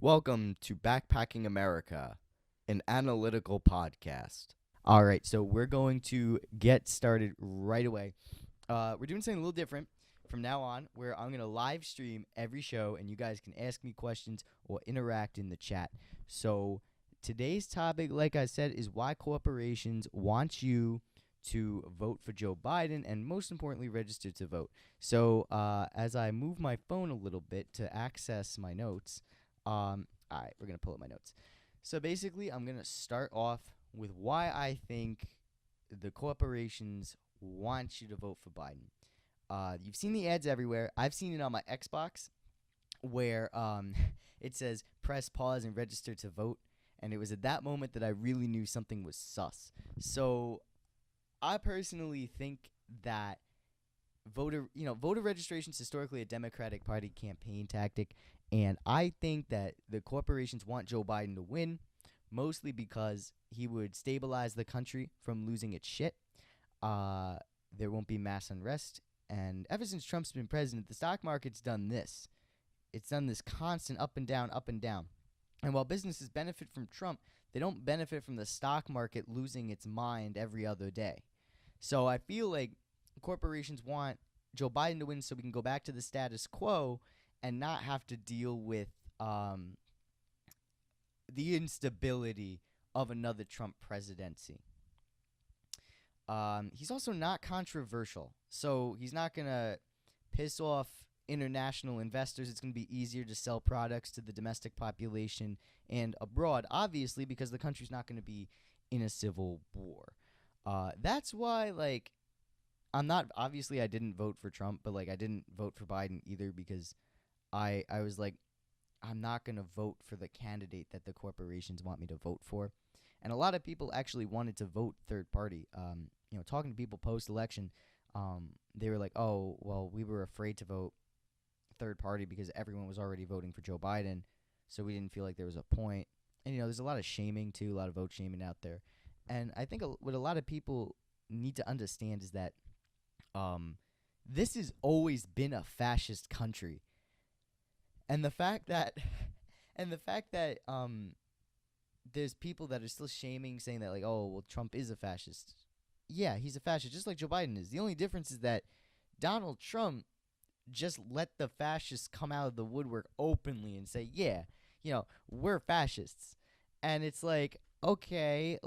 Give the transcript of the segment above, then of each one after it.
Welcome to Backpacking America, an analytical podcast. All right, so we're going to get started right away. We're doing something a little different from now on, where I'm going to live stream every show, and you guys can ask me questions or interact in the chat. So today's topic, like I said, is why corporations want you to vote for Joe Biden and, most importantly, register to vote. So as I move my phone a little bit to access my notes, all right, we're going to pull up my notes. So basically, I'm going to start off with why I think the corporations want you to vote for Biden. You've seen the ads everywhere. I've seen it on my Xbox where it says press pause and register to vote. And it was at that moment that I really knew something was sus. So I personally think that voter registration is historically a Democratic Party campaign tactic, and I think that the corporations want Joe Biden to win, mostly because he would stabilize the country from losing its shit. There won't be mass unrest, and ever since Trump's been president, the stock market's done this. It's done this constant up and down, up and down. And while businesses benefit from Trump, they don't benefit from the stock market losing its mind every other day. So I feel like corporations want Joe Biden to win so we can go back to the status quo and not have to deal with the instability of another Trump presidency. He's also not controversial, so he's not going to piss off international investors. It's going to be easier to sell products to the domestic population and abroad, obviously, because the country's not going to be in a civil war. That's why, I didn't vote for Trump, but, I didn't vote for Biden either because I was like, I'm not going to vote for the candidate that the corporations want me to vote for. And a lot of people actually wanted to vote third party. Talking to people post-election, they were like, oh, well, we were afraid to vote third party because everyone was already voting for Joe Biden, so we didn't feel like there was a point. And, there's a lot of shaming, too, a lot of vote shaming out there. And I think what a lot of people need to understand is that this has always been a fascist country. And the fact that there's people that are still shaming, saying that, oh, well, Trump is a fascist. Yeah, he's a fascist, just like Joe Biden is. The only difference is that Donald Trump just let the fascists come out of the woodwork openly and say, yeah, we're fascists. And it's like, okay,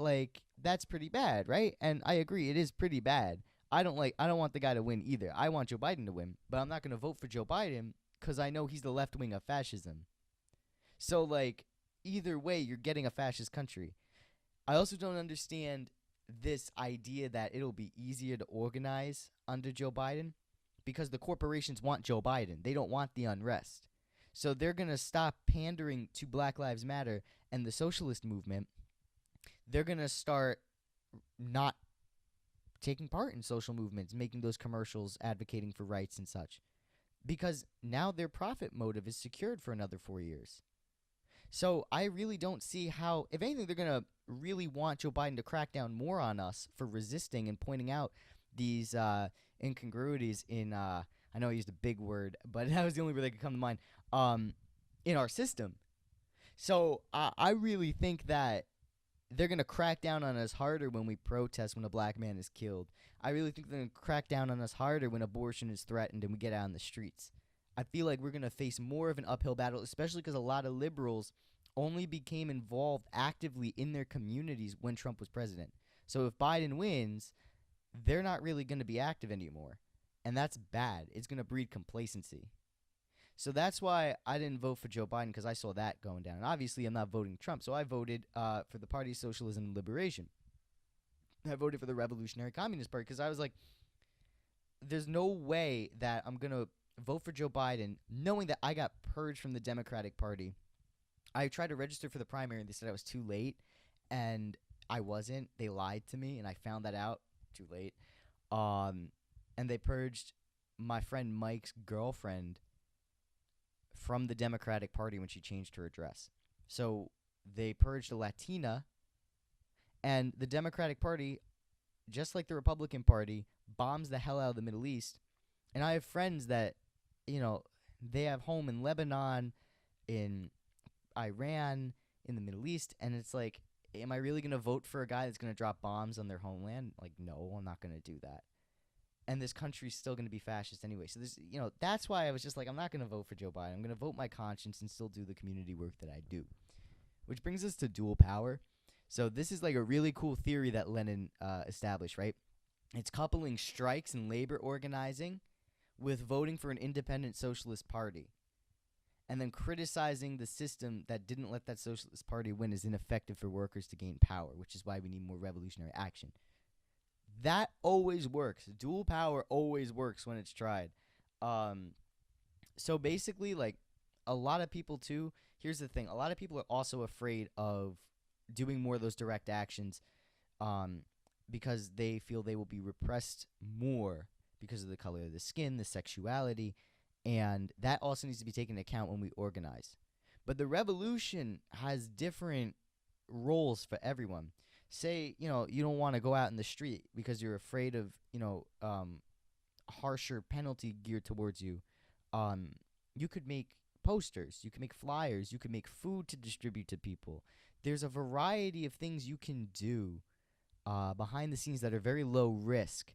that's pretty bad, right? And I agree, it is pretty bad. I don't want the guy to win either. I want Joe Biden to win, but I'm not going to vote for Joe Biden because I know he's the left wing of fascism. So, either way, you're getting a fascist country. I also don't understand this idea that it'll be easier to organize under Joe Biden because the corporations want Joe Biden. They don't want the unrest. So they're going to stop pandering to Black Lives Matter and the socialist movement. They're going to start not taking part in social movements, making those commercials advocating for rights and such, because now their profit motive is secured for another 4 years. So I really don't see how, if anything, they're going to really want Joe Biden to crack down more on us for resisting and pointing out these incongruities in, I know I used a big word, but that was the only word that could come to mind, in our system. So I really think that they're going to crack down on us harder when we protest when a black man is killed. I really think they're going to crack down on us harder when abortion is threatened and we get out on the streets. I feel like we're going to face more of an uphill battle, especially because a lot of liberals only became involved actively in their communities when Trump was president. So if Biden wins, they're not really going to be active anymore. And that's bad. It's going to breed complacency. So that's why I didn't vote for Joe Biden, because I saw that going down. And obviously, I'm not voting Trump. So I voted for the Party of Socialism and Liberation. I voted for the Revolutionary Communist Party because I was like, there's no way that I'm going to vote for Joe Biden knowing that I got purged from the Democratic Party. I tried to register for the primary, and they said I was too late, and I wasn't. They lied to me, and I found that out too late. And they purged my friend Mike's girlfriend from the Democratic Party when she changed her address. So they purged a Latina, and the Democratic Party, just like the Republican Party, bombs the hell out of the Middle East. And I have friends that, they have home in Lebanon, in Iran, in the Middle East, and it's like, am I really going to vote for a guy that's going to drop bombs on their homeland? Like, no, I'm not going to do that. And this country's still going to be fascist anyway. So this, that's why I was just like, I'm not going to vote for Joe Biden. I'm going to vote my conscience and still do the community work that I do. Which brings us to dual power. So this is like a really cool theory that Lenin established, right? It's coupling strikes and labor organizing with voting for an independent socialist party, and then criticizing the system that didn't let that socialist party win as ineffective for workers to gain power, which is why we need more revolutionary action. That always works. Dual power always works when it's tried. So basically, like, a lot of people too, here's the thing, a lot of people are also afraid of doing more of those direct actions because they feel they will be repressed more because of the color of the skin, the sexuality, and that also needs to be taken into account when we organize. But the revolution has different roles for everyone. Say, you don't want to go out in the street because you're afraid of, harsher penalty geared towards you. You could make posters, you can make flyers, you can make food to distribute to people. There's a variety of things you can do behind the scenes that are very low risk,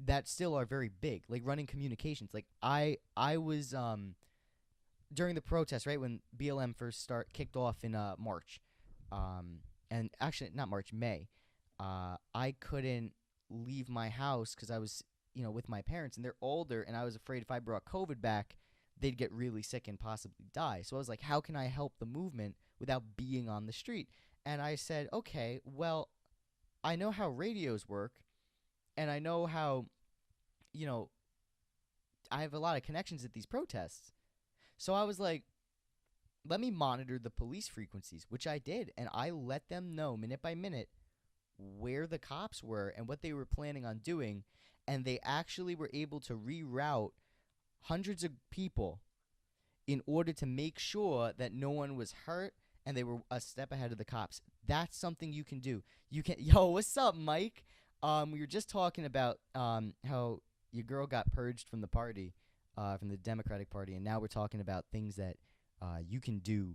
that still are very big, like running communications. Like I was during the protest, right, when BLM first kicked off in March, and actually not March, May. I couldn't leave my house because I was, with my parents, and they're older, and I was afraid if I brought COVID back, they'd get really sick and possibly die. So I was like, how can I help the movement without being on the street? And I said, okay, well, I know how radios work, and I know how, I have a lot of connections at these protests. So I was like, let me monitor the police frequencies, which I did, and I let them know minute by minute where the cops were and what they were planning on doing, and they actually were able to reroute hundreds of people in order to make sure that no one was hurt and they were a step ahead of the cops. That's something you can do. You can, yo, what's up, Mike? We were just talking about how your girl got purged from the party, from the Democratic Party, and now we're talking about things that you can do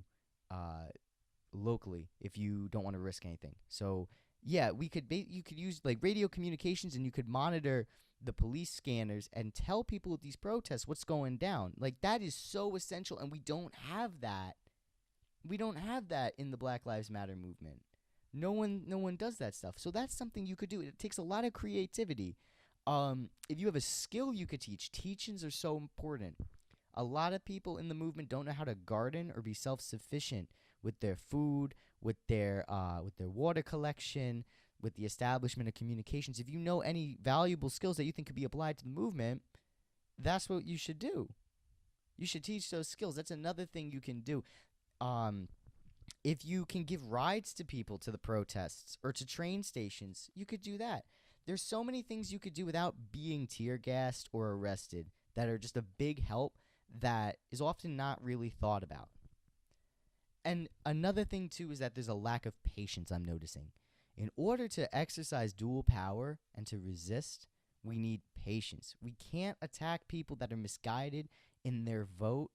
locally if you don't want to risk anything. So yeah, you could use like radio communications, and you could monitor the police scanners and tell people at these protests what's going down. Like, that is so essential, and we don't have that. We don't have that in the Black Lives Matter movement. No one does that stuff. So that's something you could do. It takes a lot of creativity. If you have a skill you could teach, teachings are so important. A lot of people in the movement don't know how to garden or be self-sufficient with their food, with their water collection, with the establishment of communications. If you know any valuable skills that you think could be applied to the movement, that's what you should do. You should teach those skills. That's another thing you can do. If you can give rides to people to the protests or to train stations, you could do that. There's so many things you could do without being tear gassed or arrested that are just a big help that is often not really thought about. And another thing, too, is that there's a lack of patience, I'm noticing. In order to exercise dual power and to resist, we need patience. We can't attack people that are misguided in their vote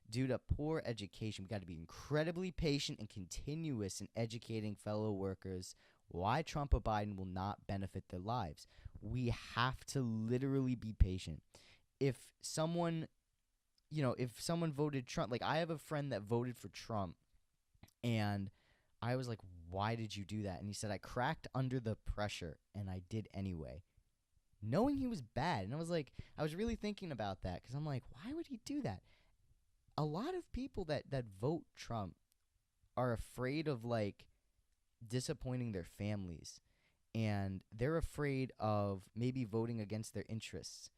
due to poor education. We got to be incredibly patient and continuous in educating fellow workers why Trump or Biden will not benefit their lives. We have to literally be patient. If someone voted Trump, like I have a friend that voted for Trump, and I was like, why did you do that? And he said, I cracked under the pressure and I did anyway, knowing he was bad. And I was really thinking about that, because I'm like, why would he do that? A lot of people that vote Trump are afraid of like disappointing their families, and they're afraid of maybe voting against their interests.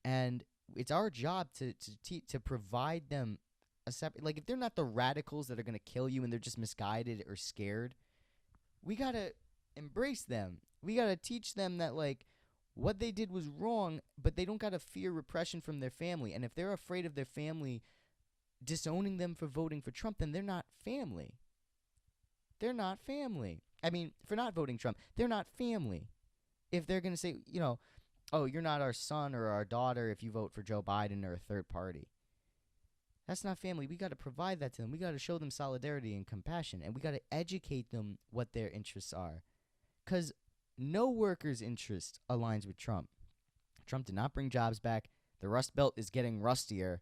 And it's our job to provide them a separate, like, if they're not the radicals that are going to kill you and they're just misguided or scared, we got to embrace them. We got to teach them that, like, what they did was wrong, but they don't got to fear repression from their family. And if they're afraid of their family disowning them for voting for Trump, then they're not family. They're not family. I mean, for not voting Trump, they're not family. If they're going to say, oh, you're not our son or our daughter if you vote for Joe Biden or a third party. That's not family. We got to provide that to them. We got to show them solidarity and compassion, and we got to educate them what their interests are. Because no worker's interest aligns with Trump. Trump did not bring jobs back. The Rust Belt is getting rustier.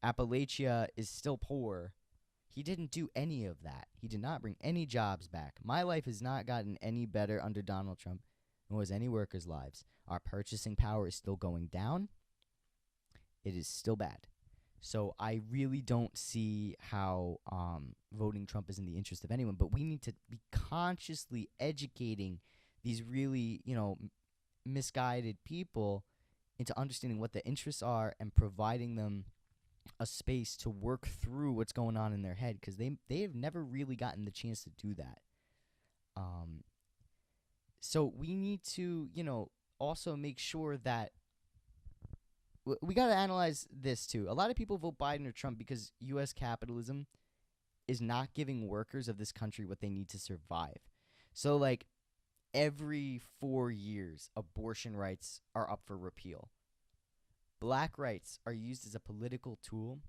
Appalachia is still poor. He didn't do any of that. He did not bring any jobs back. My life has not gotten any better under Donald Trump, nor has any workers' lives. Our purchasing power is still going down. It is still bad. So I really don't see how voting Trump is in the interest of anyone. But we need to be consciously educating these really, misguided people into understanding what the interests are and providing them a space to work through what's going on in their head, because they have never really gotten the chance to do that. So we need to, also make sure that we got to analyze this too. A lot of people vote Biden or Trump because U.S. capitalism is not giving workers of this country what they need to survive. So, like, every 4 years, abortion rights are up for repeal. Black rights are used as a political tool,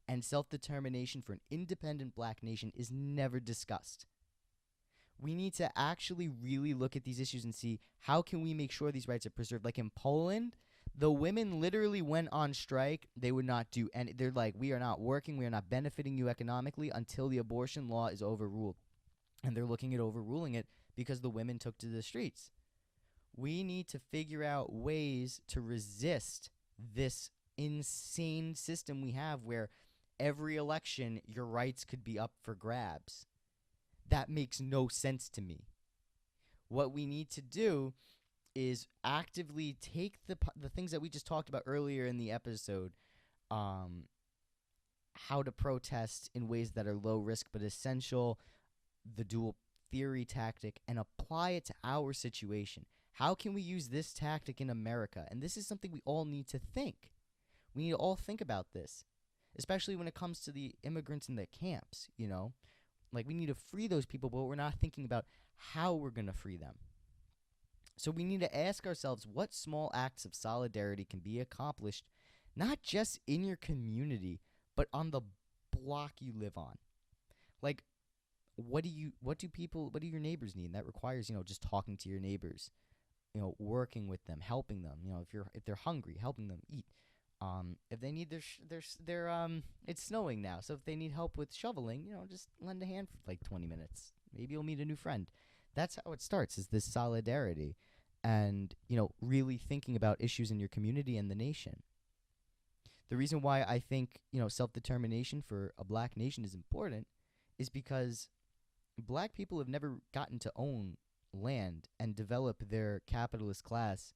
and self-determination for an independent black nation is never discussed. We need to actually really look at these issues and see how can we make sure these rights are preserved. Like in Poland, the women literally went on strike. They would not do any. They're like, we are not working. We are not benefiting you economically until the abortion law is overruled. And they're looking at overruling it because the women took to the streets. We need to figure out ways to resist this insane system we have where every election your rights could be up for grabs. That makes no sense to me. What we need to do is actively take the things that we just talked about earlier in the episode, how to protest in ways that are low risk but essential, the dual theory tactic, and apply it to our situation. How can we use this tactic in America? And this is something we all need to think. We need to all think about this, especially when it comes to the immigrants in the camps, Like, we need to free those people, but we're not thinking about how we're going to free them. So we need to ask ourselves what small acts of solidarity can be accomplished, not just in your community, but on the block you live on. Like, what do your neighbors need? And that requires, just talking to your neighbors, working with them, helping them, if they're hungry, helping them eat. If they need it's snowing now, so if they need help with shoveling, just lend a hand for like 20 minutes. Maybe you'll meet a new friend. That's how it starts, is this solidarity and, really thinking about issues in your community and the nation. The reason why I think, self-determination for a black nation is important is because black people have never gotten to own land and develop their capitalist class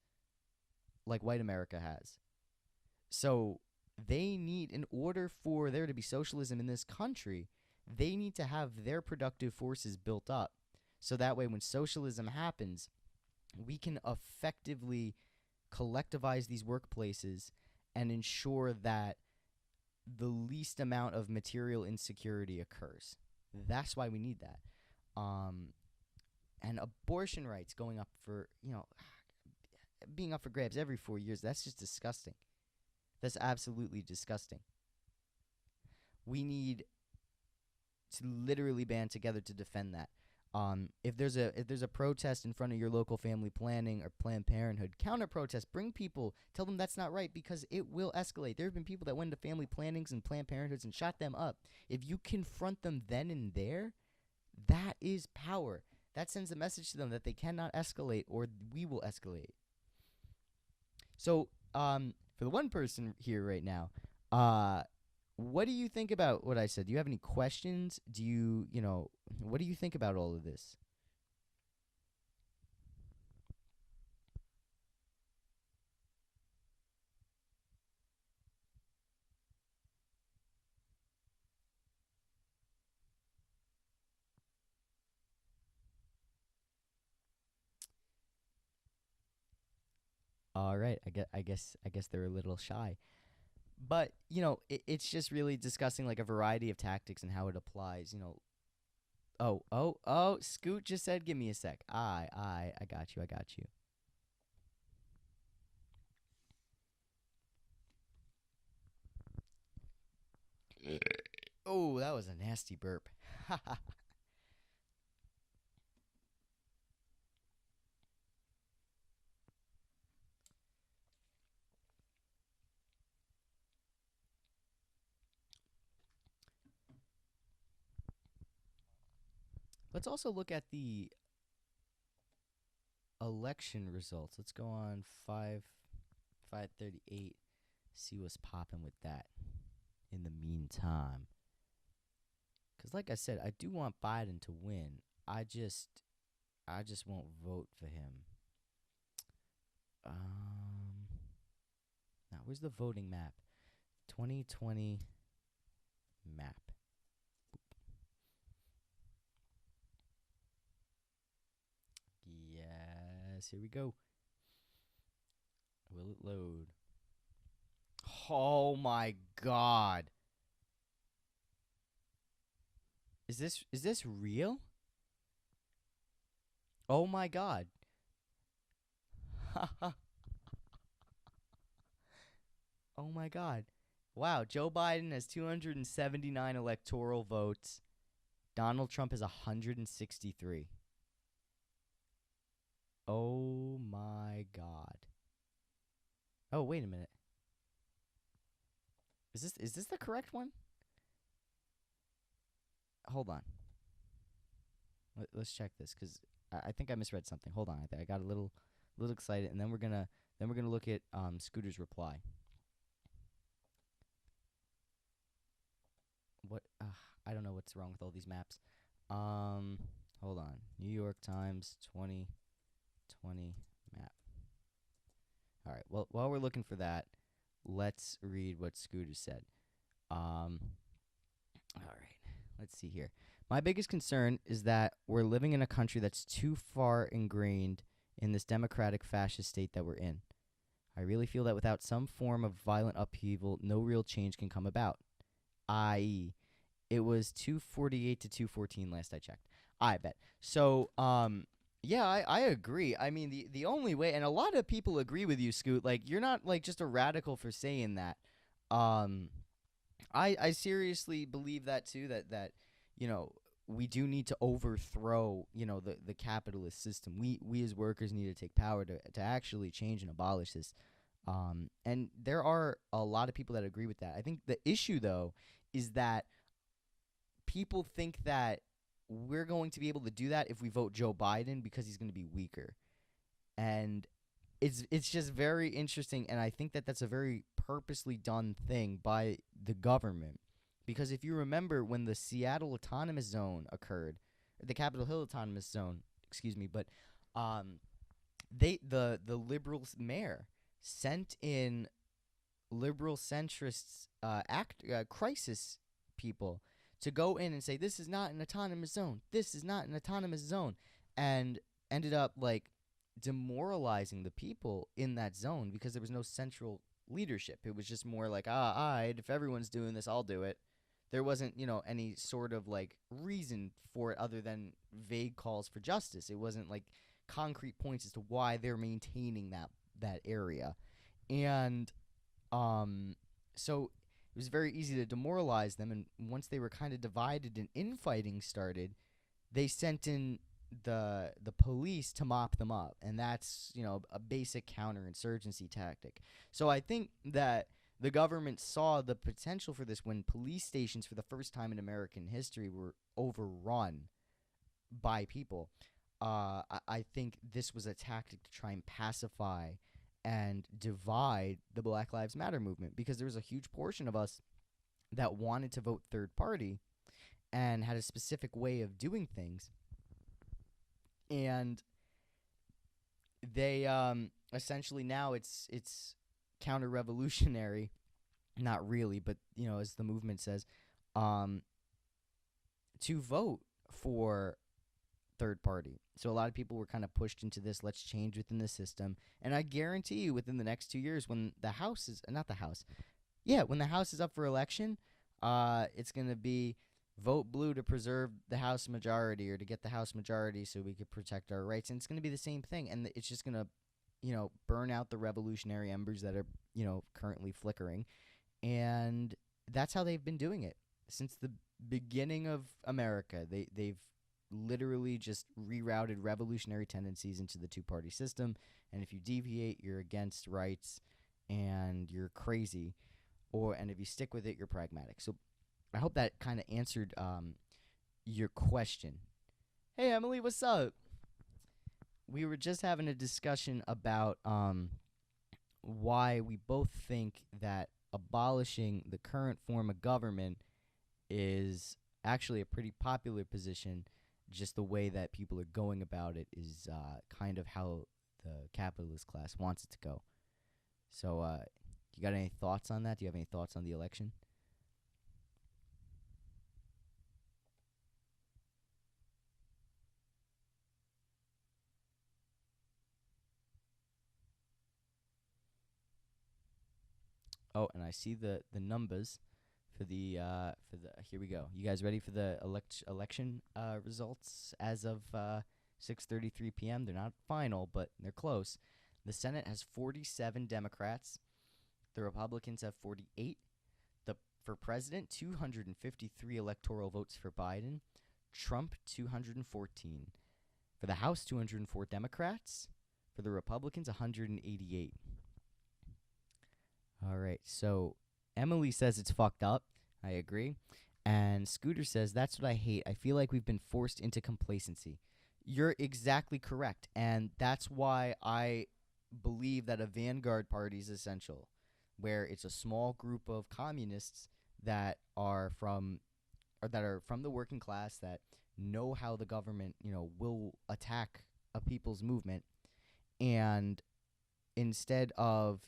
like white America has. So they need, in order for there to be socialism in this country, they need to have their productive forces built up. So that way when socialism happens, we can effectively collectivize these workplaces and ensure that the least amount of material insecurity occurs. That's why we need that. And abortion rights going up for, being up for grabs every 4 years, that's just disgusting. That's absolutely disgusting. We need to literally band together to defend that. If there's a protest in front of your local family planning or Planned Parenthood, counter protest, bring people, tell them that's not right, because it will escalate. There have been people that went to family plannings and Planned Parenthoods and shot them up. If you confront them then and there, that is power. That sends a message to them that they cannot escalate, or we will escalate. So, for the one person here right now, what do you think about what I said? Do you have any questions? Do you, what do you think about all of this? All right, I guess they're a little shy. But, it's just really discussing like a variety of tactics and how it applies. Oh, Scoot just said, give me a sec. I got you. Oh, that was a nasty burp. Let's also look at the election results. Let's go on 538. See what's popping with that in the meantime. Because like I said, I do want Biden to win. I just won't vote for him. Um, Now where's the voting map? 2020 map. Yes, here we go. Will it load? Oh my god. Is this real? Oh my god. Oh my god. Wow, Joe Biden has 279 electoral votes. Donald Trump has 163. Oh my god. Oh, wait a minute. Is this the correct one? Hold on. Let's check this cuz I think I misread something. Hold on. I got a little excited and then we're going to look at Scooter's reply. What I don't know what's wrong with all these maps. Hold on. New York Times 2020 map. All right. Well, while we're looking for that, let's read what Scooter said. All right. Let's see here. My biggest concern is that we're living in a country that's too far ingrained in this democratic fascist state that we're in. I really feel that without some form of violent upheaval, no real change can come about. I.e., it was 248 to 214 last I checked. I bet. So, yeah, I agree. I mean, the only way, and a lot of people agree with you, Scoot. Like, you're not like just a radical for saying that. Um, I seriously believe that too. That you know we do need to overthrow the capitalist system. We as workers need to take power to actually change and abolish this. And there are a lot of people that agree with that. I think the issue though is that people think that we're going to be able to do that if we vote Joe Biden because he's going to be weaker. And it's just very interesting, and I think that that's a very purposely done thing by the government, because if you remember when the Seattle Autonomous Zone occurred, the Capitol Hill Autonomous Zone, excuse me, but the liberal mayor sent in liberal centrists crisis people to go in and say this is not an autonomous zone. This is not an autonomous zone, and ended up like demoralizing the people in that zone because there was no central leadership. It was just more like, if everyone's doing this, I'll do it. There wasn't, any sort of like reason for it other than vague calls for justice. It wasn't like concrete points as to why they're maintaining that area. And so it was very easy to demoralize them. And once they were kind of divided and infighting started, they sent in the police to mop them up, and that's a basic counterinsurgency tactic. So I think that the government saw the potential for this when police stations, for the first time in American history, were overrun by people. I think this was a tactic to try and pacify and divide the Black Lives Matter movement, because there was a huge portion of us that wanted to vote third party and had a specific way of doing things. And they essentially now it's counter revolutionary, not really, but as the movement says, to vote for third party. So a lot of people were kind of pushed into this, let's change within the system. And I guarantee you within the next 2 years, when the House is not the House. Yeah, when the House is up for election, it's going to be vote blue to preserve the House majority, or to get the House majority so we could protect our rights. And it's going to be the same thing. And it's just going to, burn out the revolutionary embers that are, currently flickering. And That's how they've been doing it since the beginning of America. They've literally just rerouted revolutionary tendencies into the two-party system, and if you deviate, you're against rights and you're crazy, or and if you stick with it, you're pragmatic. So I hope that kind of answered your question. Hey Emily, what's up? We were just having a discussion about why we both think that abolishing the current form of government is actually a pretty popular position. Just the way that people are going about it is kind of how the capitalist class wants it to go. So, you got any thoughts on that? Do you have any thoughts on the election? Oh, and I see the numbers for the. Here we go. You guys ready for the election results as of 6:33 p.m.? They're not final, but they're close. The Senate has 47 Democrats. The Republicans have 48. The For president, 253 electoral votes for Biden. Trump, 214. For the House, 204 Democrats. For the Republicans, 188. All right. So Emily says it's fucked up. I agree. And Scooter says that's what I hate. I feel like we've been forced into complacency. You're exactly correct. And that's why I believe that a vanguard party is essential, where it's a small group of communists that are from or that are from the working class that know how the government, will attack a people's movement, and instead of,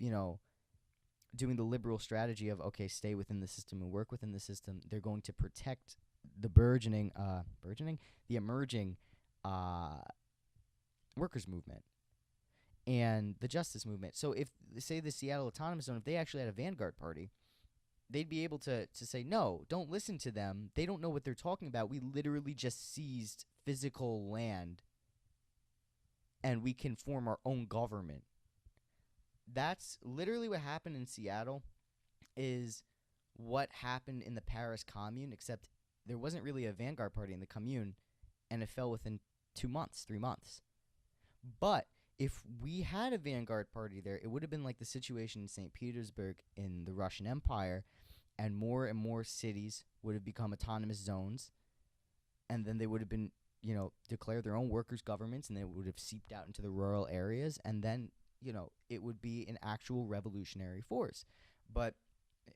doing the liberal strategy of okay, stay within the system and work within the system, they're going to protect the the emerging uh, workers movement and the justice movement. So if say the Seattle Autonomous Zone, if they actually had a vanguard party, they'd be able to say no, don't listen to them. They don't know what they're talking about. We literally just seized physical land and we can form our own government. That's literally what happened in Seattle is what happened in the Paris Commune, except there wasn't really a vanguard party in the commune, and it fell within 2 months, 3 months. But if we had a vanguard party there, it would have been like the situation in St. Petersburg in the Russian Empire, and more cities would have become autonomous zones, and then they would have been, declared their own workers' governments, and they would have seeped out into the rural areas, and then, it would be an actual revolutionary force. But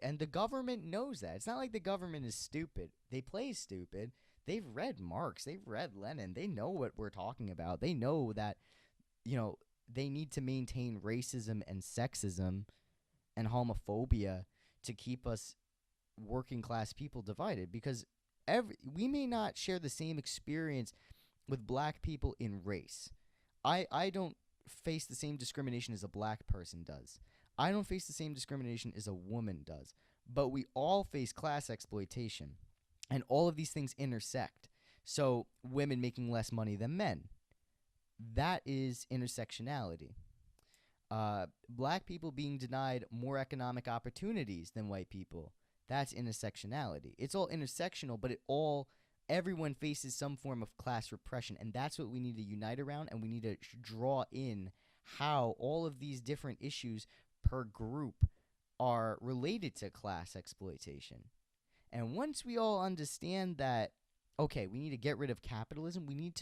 and the government knows that. It's not like the government is stupid. They play stupid. They've read Marx. They've read Lenin. They know what we're talking about. They know that, they need to maintain racism and sexism and homophobia to keep us working class people divided, because we may not share the same experience with black people in race. I don't face the same discrimination as a black person does. I don't face the same discrimination as a woman does. But we all face class exploitation. And all of these things intersect. So, women making less money than men. That is intersectionality. Black people being denied more economic opportunities than white people. That's intersectionality. It's all intersectional, but everyone faces some form of class repression, and that's what we need to unite around, and we need to draw in how all of these different issues per group are related to class exploitation. And once we all understand that, okay, we need to get rid of capitalism, we need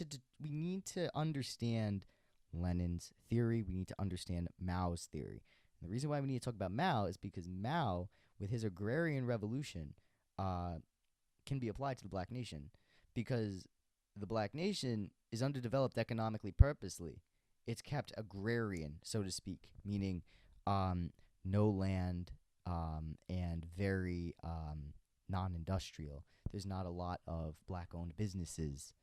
to understand Lenin's theory. We need to understand Mao's theory. And the reason why we need to talk about Mao is because Mao, with his agrarian revolution, uh, can be applied to the black nation, because the black nation is underdeveloped economically purposely. It's kept agrarian, so to speak, meaning no land and very non-industrial. There's not a lot of black-owned businesses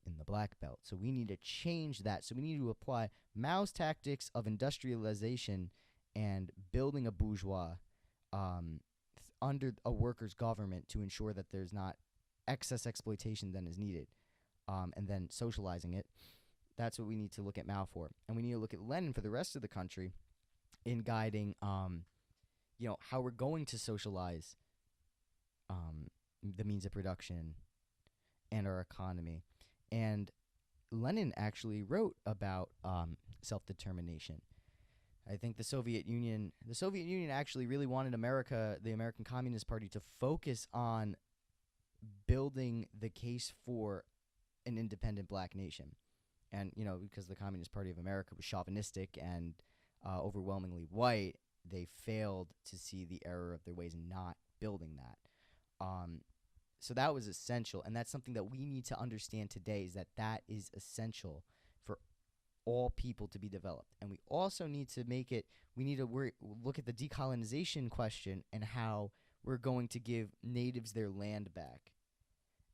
in the black belt. So we need to change that. So we need to apply Mao's tactics of industrialization and building a bourgeois under a workers' government to ensure that there's not excess exploitation than is needed, and then socializing it. That's what we need to look at Mao for. And we need to look at Lenin for the rest of the country in guiding, how we're going to socialize um, the means of production and our economy. And Lenin actually wrote about self-determination. I think the Soviet Union actually really wanted America, the American Communist Party, to focus on building the case for an independent black nation. And, because the Communist Party of America was chauvinistic and overwhelmingly white, they failed to see the error of their ways in not building that. So that was essential, and that's something that we need to understand today, is that is essential for all people to be developed. And we also need to look at the decolonization question and how we're going to give natives their land back.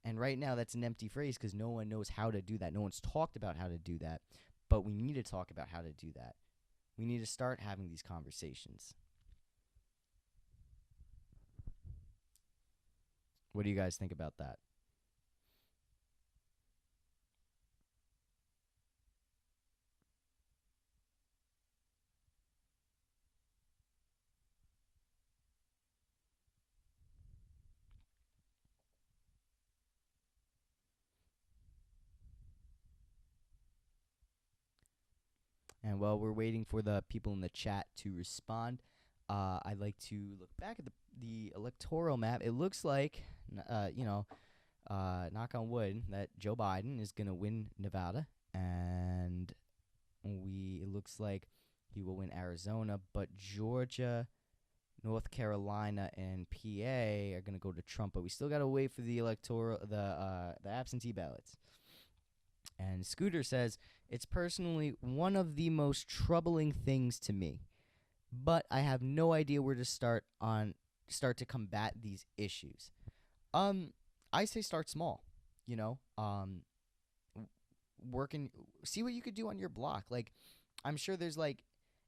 And right now, that's an empty phrase because no one knows how to do that. No one's talked about how to do that, but we need to talk about how to do that. We need to start having these conversations. What do you guys think about that? And while we're waiting for the people in the chat to respond, I'd like to look back at the electoral map. It looks like, knock on wood, that Joe Biden is going to win Nevada, and it looks like he will win Arizona, but Georgia, North Carolina, and PA are going to go to Trump. But we still got to wait for the absentee ballots. And Scooter says, it's personally one of the most troubling things to me, but I have no idea where to start to combat these issues. I say start small, you know, working, see what you could do on your block. Like, I'm sure there's like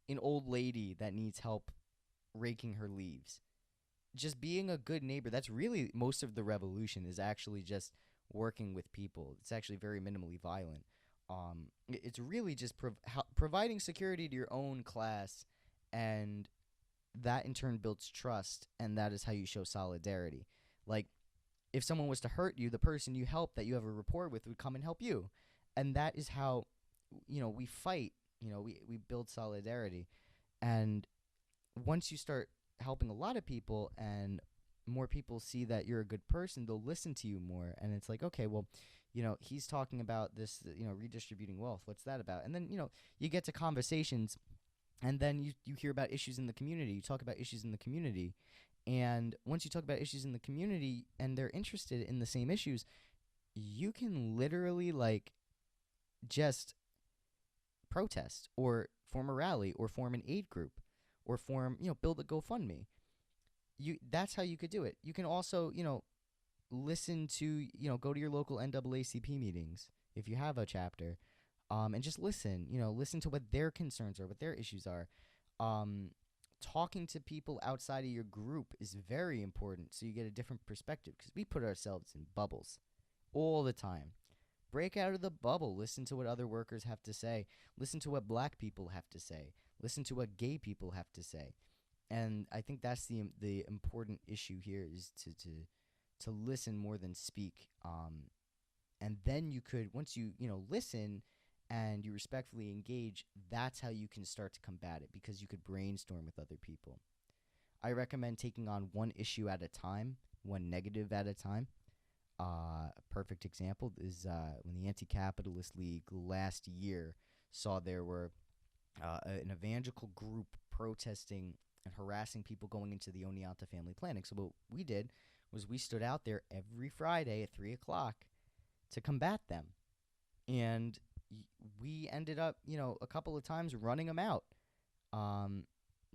an old lady that needs help raking her leaves. Just being a good neighbor, that's really most of the revolution, is actually just working with people. It's actually very minimally violent. It's really just providing security to your own class, and that in turn builds trust, and that is how you show solidarity. Like, if someone was to hurt you, the person you help that you have a rapport with would come and help you. And that is how, we fight, we build solidarity. And once you start helping a lot of people and more people see that you're a good person, they'll listen to you more. And it's like, okay, well, he's talking about this, redistributing wealth. What's that about? And then, you get to conversations, and then you hear about issues in the community. You talk about issues in the community. And once you talk about issues in the community and they're interested in the same issues, you can literally like just protest or form a rally or form an aid group or build a GoFundMe. That's how you could do it. You can also, listen to, go to your local NAACP meetings if you have a chapter, and just listen, listen to what their concerns are, what their issues are. Talking to people outside of your group is very important so you get a different perspective, because we put ourselves in bubbles all the time. Break out of the bubble. Listen to what other workers have to say. Listen to what black people have to say. Listen to what gay people have to say. And I think that's the important issue here, is to listen more than speak. And then you could, once you listen and you respectfully engage, that's how you can start to combat it, because you could brainstorm with other people. I recommend taking on one issue at a time, one negative at a time. A perfect example is when the Anti-Capitalist League last year saw there were an evangelical group protesting and harassing people going into the Oneonta family planning. So what we did was we stood out there every Friday at 3 o'clock to combat them. And we ended up, a couple of times running them out.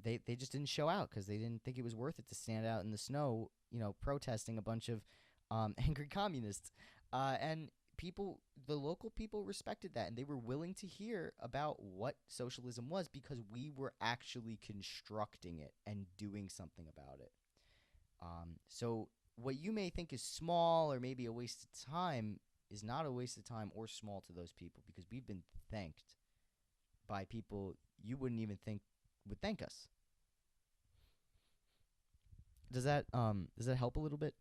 They just didn't show out because they didn't think it was worth it to stand out in the snow, protesting a bunch of angry communists. And the local people respected that, and they were willing to hear about what socialism was, because we were actually constructing it and doing something about it. So what you may think is small or maybe a waste of time is not a waste of time or small to those people, because we've been thanked by people you wouldn't even think would thank us. Does that help a little bit?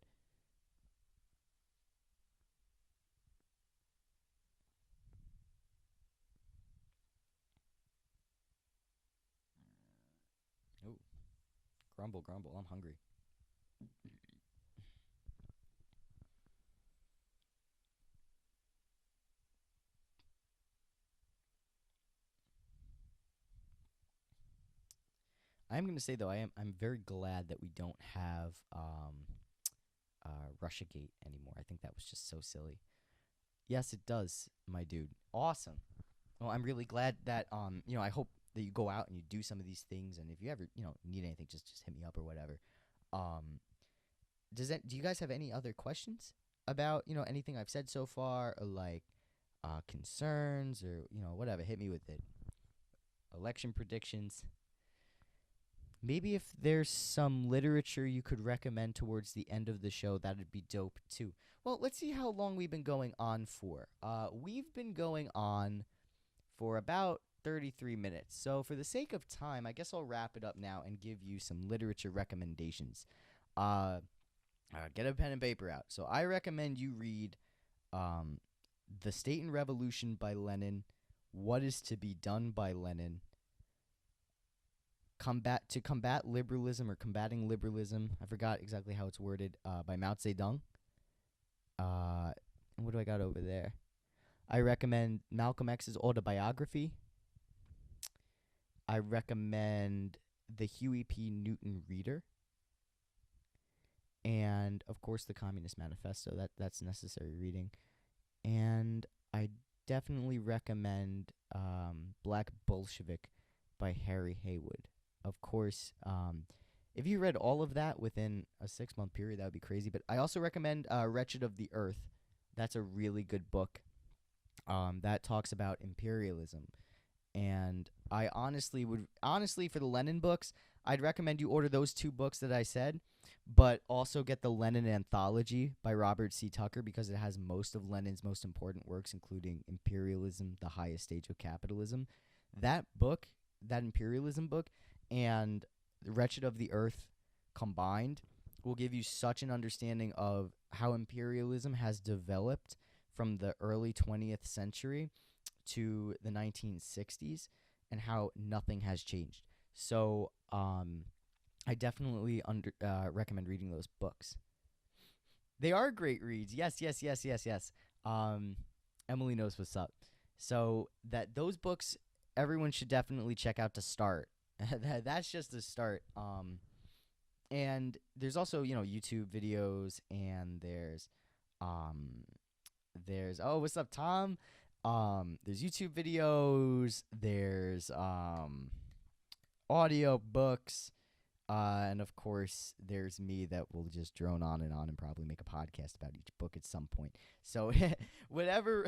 Grumble, grumble. I'm hungry. I'm gonna say though, I'm very glad that we don't have RussiaGate anymore. I think that was just so silly. Yes, it does, my dude. Awesome. Well, I'm really glad that I hope that you go out and you do some of these things, and if you ever need anything, just hit me up or whatever. Um, do you guys have any other questions about anything I've said so far, or like concerns, or whatever? Hit me with it. Election predictions. Maybe if there's some literature you could recommend towards the end of the show, that'd be dope too. Well, let's see how long we've been going on for. We've been going on for about 33 minutes. So, for the sake of time, I guess I'll wrap it up now and give you some literature recommendations. Uh, get a pen and paper out. So, I recommend you read um, The State and Revolution by Lenin, What is to be Done by Lenin, Combat Liberalism or Combating Liberalism. I forgot exactly how it's worded. By Mao Zedong. What do I got over there? I recommend Malcolm X's autobiography. I recommend the Huey P. Newton Reader. And of course the Communist Manifesto. That's necessary reading. And I definitely recommend Black Bolshevik by Harry Haywood. Of course, if you read all of that within a 6-month period, that would be crazy. But I also recommend Wretched of the Earth. That's a really good book that talks about imperialism. And I honestly for the Lenin books, I'd recommend you order those 2 books that I said, but also get the Lenin Anthology by Robert C. Tucker because it has most of Lenin's most important works, including Imperialism, the Highest Stage of Capitalism. That book, that imperialism book, and Wretched of the Earth combined will give you such an understanding of how imperialism has developed from the early 20th century to the 1960s and how nothing has changed. So I definitely recommend reading those books. They are great reads. Yes, yes, yes, yes, yes. Emily knows what's up. So those books everyone should definitely check out to start. That's just the start. And there's also YouTube videos, and there's oh, what's up, Tom? There's YouTube videos, there's audio books, and of course there's me that will just drone on and probably make a podcast about each book at some point. So whatever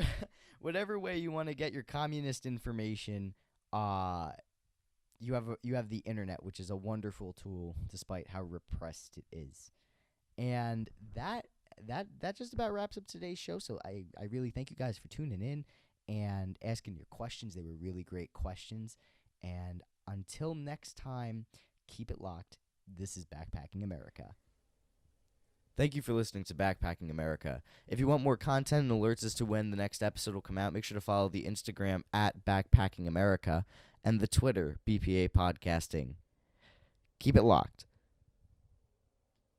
whatever way you want to get your communist information, you have the internet, which is a wonderful tool despite how repressed it is. And that just about wraps up today's show. So I really thank you guys for tuning in and asking your questions. They were really great questions. And until next time, keep it locked. This is Backpacking America. Thank you for listening to Backpacking America. If you want more content and alerts as to when the next episode will come out, make sure to follow the Instagram at Backpacking America and the Twitter, BPA Podcasting. Keep it locked.